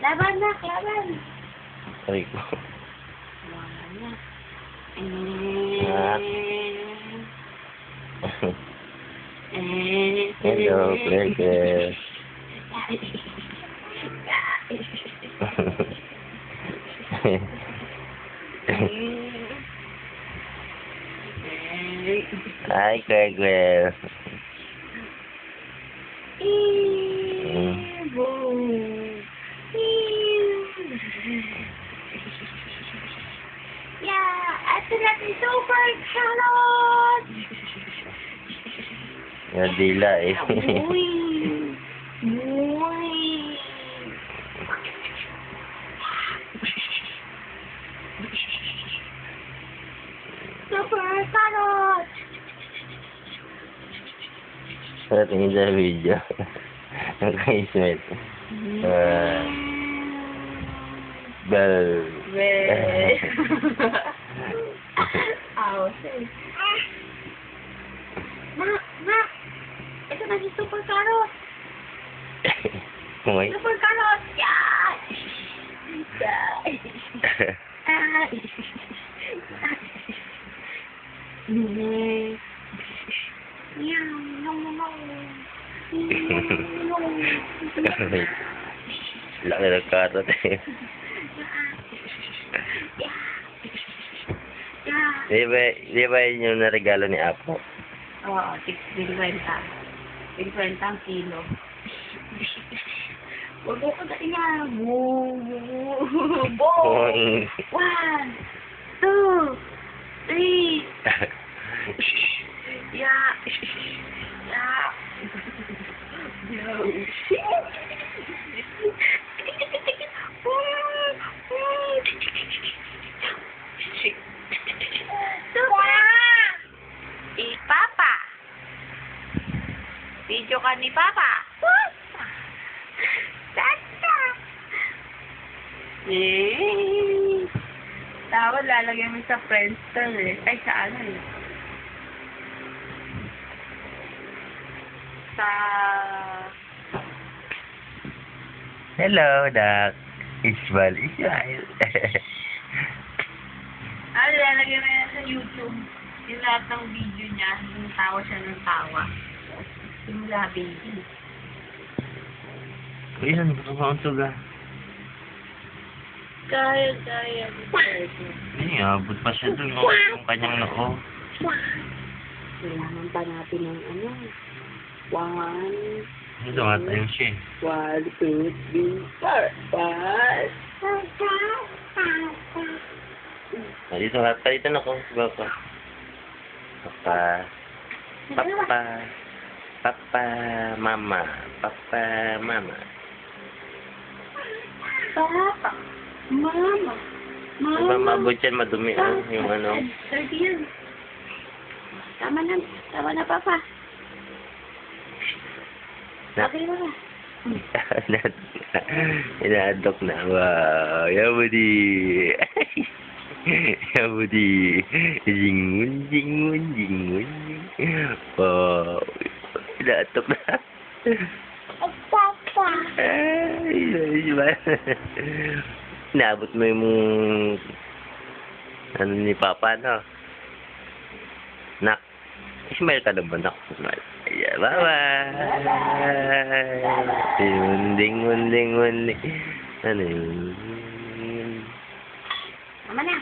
Laban na, laban. Aray ko. Laban na. Hello, Princess. Hi, Gregor. Yeah, ito natin super carrot! Yung dila eh. Uy! Uy! Super carrot! Sa tingin sa video. Ang kaismet. Bell. Well. Ow, sis. Ma! Ito na si Super Carrot! Kumain? Super Carrot! Yeah! Laki ng karot eh. Di ba yun yung naregalo ni Apo? Oo, 50. 50 ang kilo. Huwag mo ko dati nga. Boo! Boo! 1, 2, 3. Yeah. Yeah. No. Si Papa. Video ka ni Papa. Tata. Tawad, lalagyan mo sa Friendster eh. Ay, sa ano eh. Sa... Hello, Doc. Ismail. Ismail. Lalagyan mo yan sa YouTube. Yung lahat ng video niya, yung tawa siya ng tawa. Simula baby. Uy, ano ba ang suga? Kaya. Ay, abot pa siya dun. Yung kanyang noo. Kailangan pa natin ng ano. 1, Ito nga tayo siya. 1, 2, 3, 4, 5. Dito nga, dito na ko. Papa. Papa, mama. Papa, mama. Papa, mama. Di ba mabot yan, madumi yung ano. 30 yan. Tama na, Papa. Okay na ba? Inaadok na. Wow, yabudi. Yabudi. Jingun. Wow, inaadok na. Papa. Ay, naabot mo yung ano ni Papa, no? Nak. Ismail ka na ba, nak? Ismail. Yeah, bye-bye. Munding. Ano yun? Tama na.